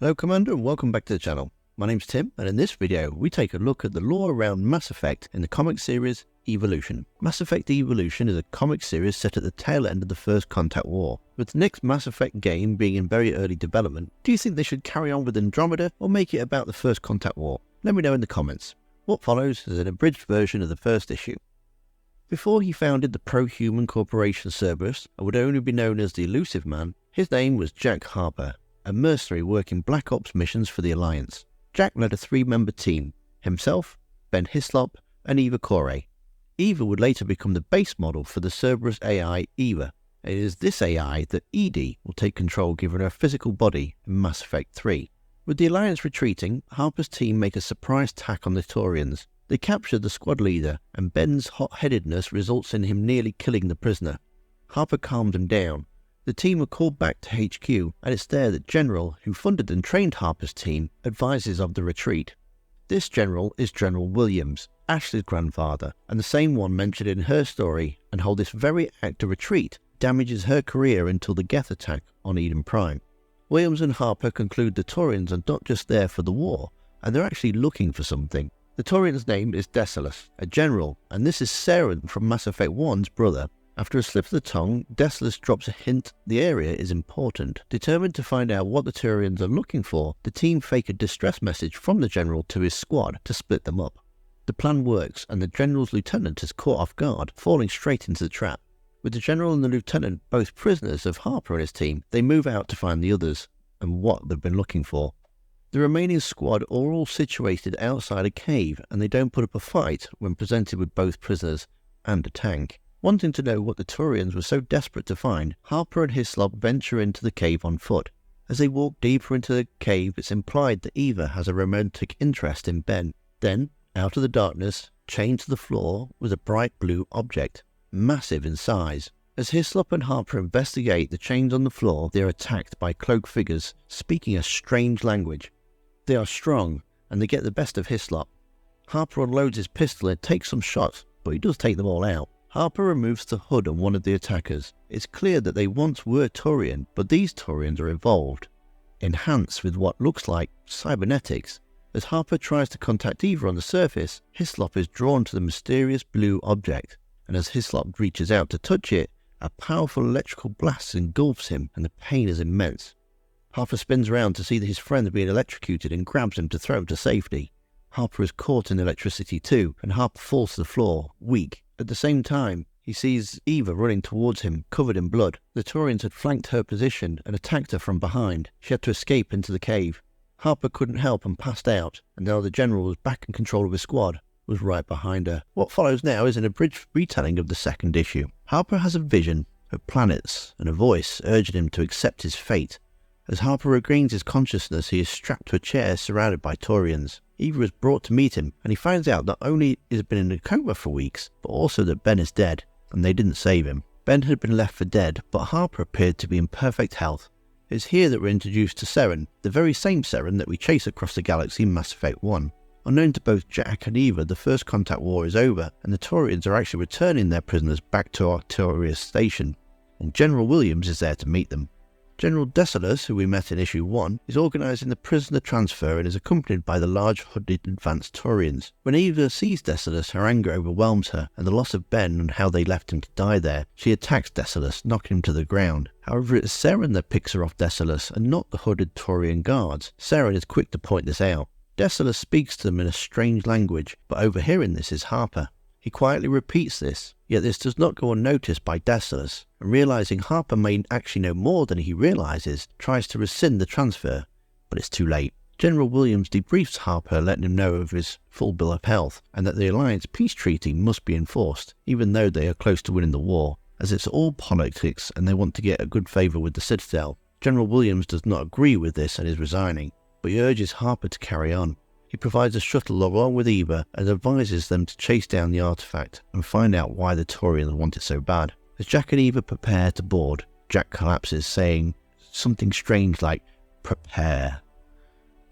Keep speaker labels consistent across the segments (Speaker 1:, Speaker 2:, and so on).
Speaker 1: Hello Commander and welcome back to the channel. My name's Tim and in this video we take a look at the lore around Mass Effect in the comic series Evolution. Mass Effect Evolution is a comic series set at the tail end of the First Contact War. With the next Mass Effect game being in very early development, do you think they should carry on with Andromeda or make it about the First Contact War? Let me know in the comments. What follows is an abridged version of the first issue. Before he founded the pro-human corporation Cerberus and would only be known as the Illusive Man, his name was Jack Harper, a mercenary working Black Ops missions for the Alliance. Jack led a 3-member team, himself, Ben Hislop, and Eva Corey. Eva would later become the base model for the Cerberus AI Eva. It is this AI that ED will take control given her physical body in Mass Effect 3. With the Alliance retreating, Harper's team make a surprise attack on the Taurians. They capture the squad leader, and Ben's hot-headedness results in him nearly killing the prisoner. Harper calmed him down. The team are called back to HQ, and it's there that General, who funded and trained Harper's team, advises of the retreat. This General is General Williams, Ashley's grandfather, and the same one mentioned in her story, and how this very act of retreat damages her career until the Geth attack on Eden Prime. Williams and Harper conclude the Taurians are not just there for the war, and they're actually looking for something. The Taurian's name is Dessalus, a general, and this is Saren from Mass Effect 1's brother. After a slip of the tongue, Dessalus drops a hint the area is important. Determined to find out what the Taurians are looking for, the team fake a distress message from the general to his squad to split them up. The plan works, and the general's lieutenant is caught off guard, falling straight into the trap. With the general and the lieutenant both prisoners of Harper and his team, they move out to find the others and what they've been looking for. The remaining squad are all situated outside a cave, and they don't put up a fight when presented with both prisoners and a tank. Wanting to know what the Taurians were so desperate to find, Harper and Hislop venture into the cave on foot. As they walk deeper into the cave, it's implied that Eva has a romantic interest in Ben. Then, out of the darkness, chained to the floor, was a bright blue object, massive in size. As Hislop and Harper investigate the chains on the floor, they are attacked by cloaked figures, speaking a strange language. They are strong, and they get the best of Hislop. Harper unloads his pistol and takes some shots, but he does take them all out. Harper removes the hood on one of the attackers. It's clear that they once were Taurian, but these Taurians are evolved, enhanced with what looks like cybernetics. As Harper tries to contact Eva on the surface, Hislop is drawn to the mysterious blue object, and as Hislop reaches out to touch it, a powerful electrical blast engulfs him, and the pain is immense. Harper spins around to see that his friend is being electrocuted and grabs him to throw him to safety. Harper is caught in the electricity too, and Harper falls to the floor, weak. At the same time, he sees Eva running towards him, covered in blood. The Taurians had flanked her position and attacked her from behind. She had to escape into the cave. Harper couldn't help and passed out, and now the general was back in control of his squad, was right behind her. What follows now is an abridged retelling of the second issue. Harper has a vision of planets and a voice urging him to accept his fate. As Harper regains his consciousness, he is strapped to a chair surrounded by Taurians. Eva is brought to meet him, and he finds out not only he has been in a coma for weeks, but also that Ben is dead, and they didn't save him. Ben had been left for dead, but Harper appeared to be in perfect health. It's here that we're introduced to Saren, the very same Saren that we chase across the galaxy in Mass Effect 1. Unknown to both Jack and Eva, the First Contact War is over, and the Taurians are actually returning their prisoners back to Artorias Station, and General Williams is there to meet them. General Dessalus, who we met in issue 1, is organising the prisoner transfer and is accompanied by the large hooded advanced Taurians. When Eva sees Dessalus, her anger overwhelms her, and the loss of Ben and how they left him to die there, she attacks Dessalus, knocking him to the ground. However, it is Saren that picks her off Dessalus, and not the hooded Taurian guards. Saren is quick to point this out. Dessalus speaks to them in a strange language, but overhearing this is Harper. He quietly repeats this, yet this does not go unnoticed by Dessalus, and realising Harper may actually know more than he realises, tries to rescind the transfer, but it's too late. General Williams debriefs Harper, letting him know of his full bill of health, and that the Alliance peace treaty must be enforced, even though they are close to winning the war, as it's all politics and they want to get a good favour with the Citadel. General Williams does not agree with this and is resigning, but he urges Harper to carry on. He provides a shuttle along with Eva and advises them to chase down the artifact and find out why the Taurians want it so bad. As Jack and Eva prepare to board, Jack collapses, saying something strange like, "Prepare."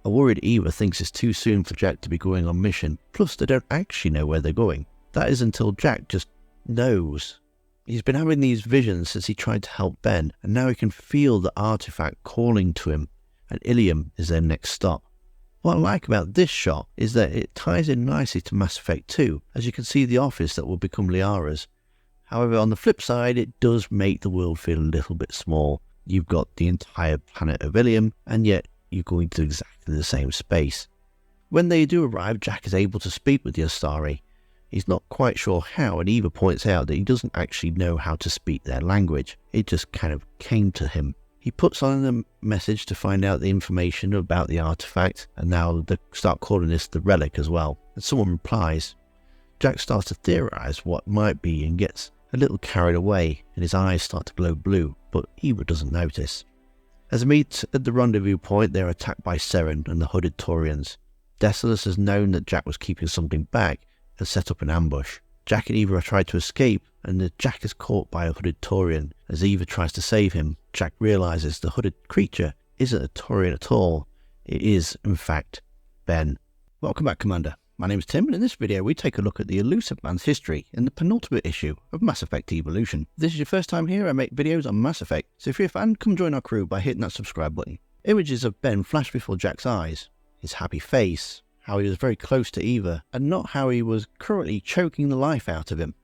Speaker 1: A worried Eva thinks it's too soon for Jack to be going on mission, plus they don't actually know where they're going. That is until Jack just knows. He's been having these visions since he tried to help Ben, and now he can feel the artifact calling to him, and Ilium is their next stop. What I like about this shot is that it ties in nicely to Mass Effect 2, as you can see the office that will become Liara's. However, on the flip side, it does make the world feel a little bit small. You've got the entire planet of Ilium, and yet you're going to exactly the same space. When they do arrive, Jack is able to speak with the Astari. He's not quite sure how, and Eva points out that he doesn't actually know how to speak their language. It just kind of came to him. He puts on a message to find out the information about the artifact, and now they start calling this the relic as well. And someone replies. Jack starts to theorize what might be and gets a little carried away, and his eyes start to glow blue, but Eva doesn't notice. As they meet at the rendezvous point, they're attacked by Seren and the hooded Taurians. Desolace has known that Jack was keeping something back and set up an ambush. Jack and Eva try to escape, and Jack is caught by a hooded Taurian. As Eva tries to save him, Jack realizes the hooded creature isn't a Taurian at all. It is, in fact, Ben. Welcome back, Commander. My name is Tim, and in this video we take a look at the Illusive Man's history in the penultimate issue of Mass Effect Evolution. If this is your first time here, I make videos on Mass Effect, so if you're a fan, come join our crew by hitting that subscribe button. Images of Ben flash before Jack's eyes. His happy face, how he was very close to Eva, and not how he was currently choking the life out of him.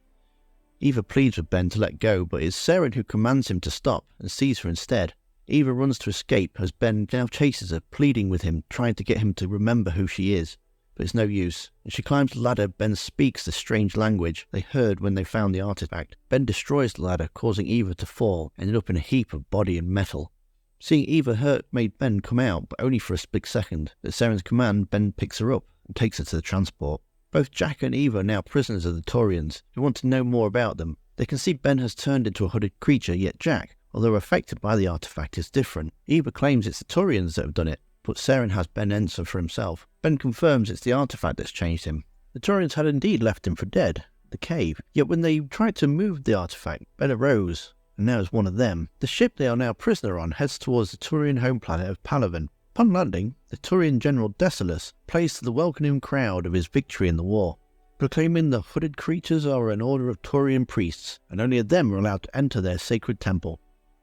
Speaker 1: Eva pleads with Ben to let go, but it's Seren who commands him to stop and sees her instead. Eva runs to escape as Ben now chases her, pleading with him, trying to get him to remember who she is. But it's no use. As she climbs the ladder, Ben speaks the strange language they heard when they found the artifact. Ben destroys the ladder, causing Eva to fall, ended up in a heap of body and metal. Seeing Eva hurt made Ben come out, but only for a split second. At Seren's command, Ben picks her up and takes her to the transport. Both Jack and Eva are now prisoners of the Taurians, who want to know more about them. They can see Ben has turned into a hooded creature, yet Jack, although affected by the artifact, is different. Eva claims it's the Taurians that have done it, but Seren has Ben answer for himself. Ben confirms it's the artifact that's changed him. The Taurians had indeed left him for dead, the cave, yet when they tried to move the artifact, Ben arose, and now is one of them. The ship they are now prisoner on heads towards the Taurian home planet of Palaven. Upon landing, the Taurian general Desolace plays to the welcoming crowd of his victory in the war, proclaiming the hooded creatures are an order of Taurian priests, and only them are allowed to enter their sacred temple.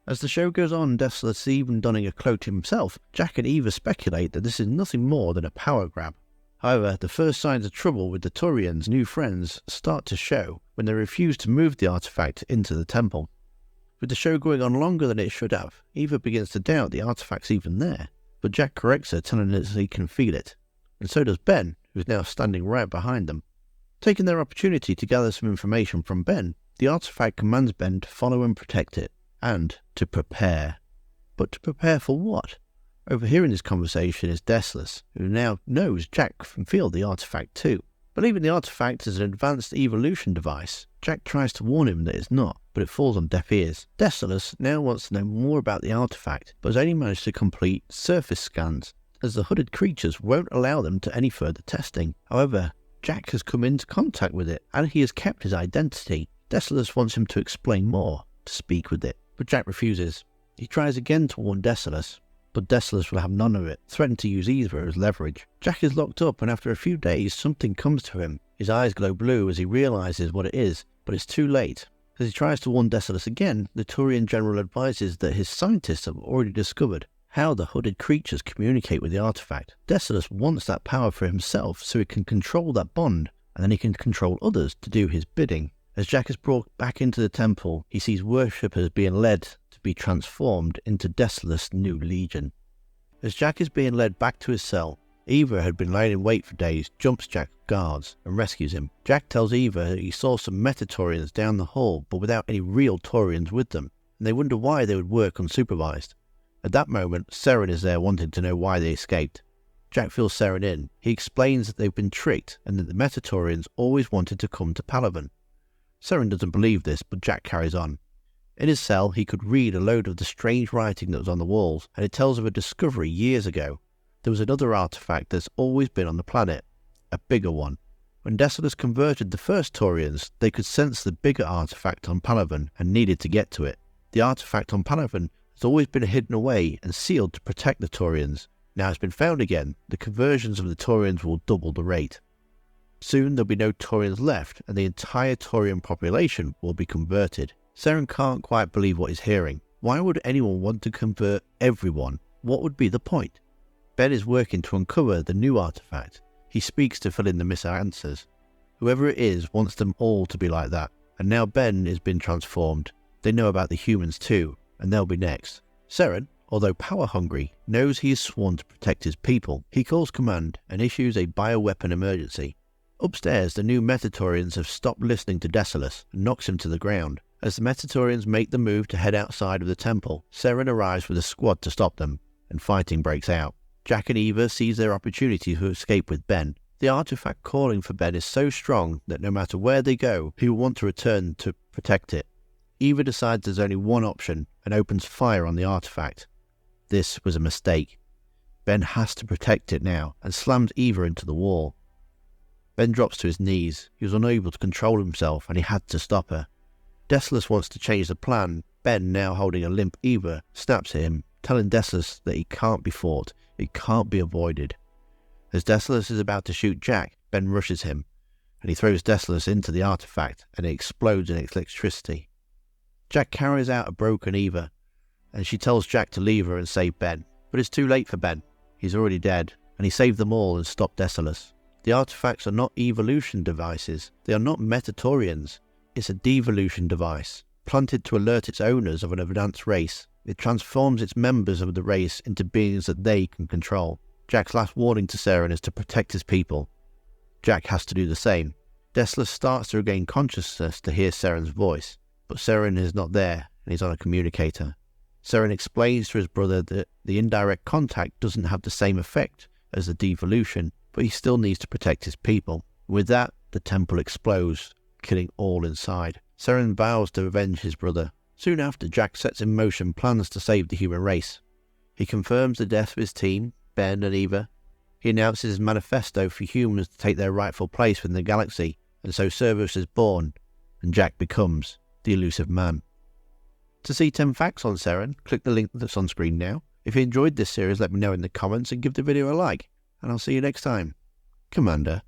Speaker 1: As the show goes on, Desolace even donning a cloak himself, Jack and Eva speculate that this is nothing more than a power grab. However, the first signs of trouble with the Taurians' new friends start to show when they refuse to move the artifact into the temple. With the show going on longer than it should have, Eva begins to doubt the artifact's even there, but Jack corrects her, telling her he can feel it, and so does Ben, who is now standing right behind them. Taking their opportunity to gather some information from Ben, the artifact commands Ben to follow and protect it, and to prepare. But to prepare for what? Overhearing this conversation is Desolace, who now knows Jack can feel the artifact too. Believing the artifact is an advanced evolution device, Jack tries to warn him that it's not, but it falls on deaf ears. Desolace now wants to know more about the artifact, but has only managed to complete surface scans, as the hooded creatures won't allow them to any further testing. However, Jack has come into contact with it, and he has kept his identity. Desolace wants him to explain more, to speak with it, but Jack refuses. He tries again to warn Desolace, but Desolace will have none of it, threatening to use Eva as leverage. Jack is locked up, and after a few days something comes to him. His eyes glow blue as he realizes what it is, but it's too late. As he tries to warn Desolace again, the Taurian general advises that his scientists have already discovered how the hooded creatures communicate with the artifact. Desolace wants that power for himself so he can control that bond, and then he can control others to do his bidding. As Jack is brought back into the temple, he sees worshippers being led to be transformed into Desolace's new legion. As Jack is being led back to his cell, Eva had been lying in wait for days, jumps Jack's guards and rescues him. Jack tells Eva that he saw some Meta-Taurians down the hall, but without any real Taurians with them, and they wonder why they would work unsupervised. At that moment, Seren is there wanting to know why they escaped. Jack fills Seren in. He explains that they've been tricked and that the Meta-Taurians always wanted to come to Palaven. Seren doesn't believe this, but Jack carries on. In his cell, he could read a load of the strange writing that was on the walls, and it tells of a discovery years ago. There was another artifact that's always been on the planet, a bigger one. When Desolace converted the first Taurians, they could sense the bigger artifact on Palaven and needed to get to it. The artifact on Palaven has always been hidden away and sealed to protect the Taurians. Now it's been found again, the conversions of the Taurians will double the rate. Soon there'll be no Taurians left, and the entire Taurian population will be converted. Seren can't quite believe what he's hearing. Why would anyone want to convert everyone? What would be the point? Ben is working to uncover the new artifact. He speaks to fill in the missing answers. Whoever it is wants them all to be like that, and now Ben has been transformed. They know about the humans too, and they'll be next. Seren, although power-hungry, knows he is sworn to protect his people. He calls command and issues a bioweapon emergency. Upstairs, the new Metatorians have stopped listening to Desolus and knocks him to the ground. As the Metatorians make the move to head outside of the temple, Seren arrives with a squad to stop them, and fighting breaks out. Jack and Eva seize their opportunity to escape with Ben. The artifact calling for Ben is so strong that no matter where they go, he will want to return to protect it. Eva decides there's only one option and opens fire on the artifact. This was a mistake. Ben has to protect it now and slams Eva into the wall. Ben drops to his knees. He was unable to control himself and he had to stop her. Desolus wants to change the plan. Ben, now holding a limp Eva, snaps at him, telling Desolus that he can't be fought, it can't be avoided. As Desolus is about to shoot Jack, Ben rushes him, and he throws Desolus into the artifact and it explodes in electricity. Jack carries out a broken Eva, and she tells Jack to leave her and save Ben. But it's too late for Ben. He's already dead, and he saved them all and stopped Desolus. The artifacts are not evolution devices. They are not Metatorians. It's a devolution device, planted to alert its owners of an advanced race. It transforms its members of the race into beings that they can control. Jack's last warning to Seren is to protect his people. Jack has to do the same. Desolus starts to regain consciousness to hear Seren's voice, but Seren is not there and he's on a communicator. Seren explains to his brother that the indirect contact doesn't have the same effect as the devolution, but he still needs to protect his people. With that, the temple explodes, killing all inside. Seren vows to avenge his brother. Soon after, Jack sets in motion plans to save the human race. He confirms the death of his team, Ben and Eva. He announces his manifesto for humans to take their rightful place within the galaxy, and so Cerberus is born, and Jack becomes the Illusive Man. To see 10 facts on Seren, click the link that's on screen now. If you enjoyed this series, let me know in the comments and give the video a like. And I'll see you next time. Commander.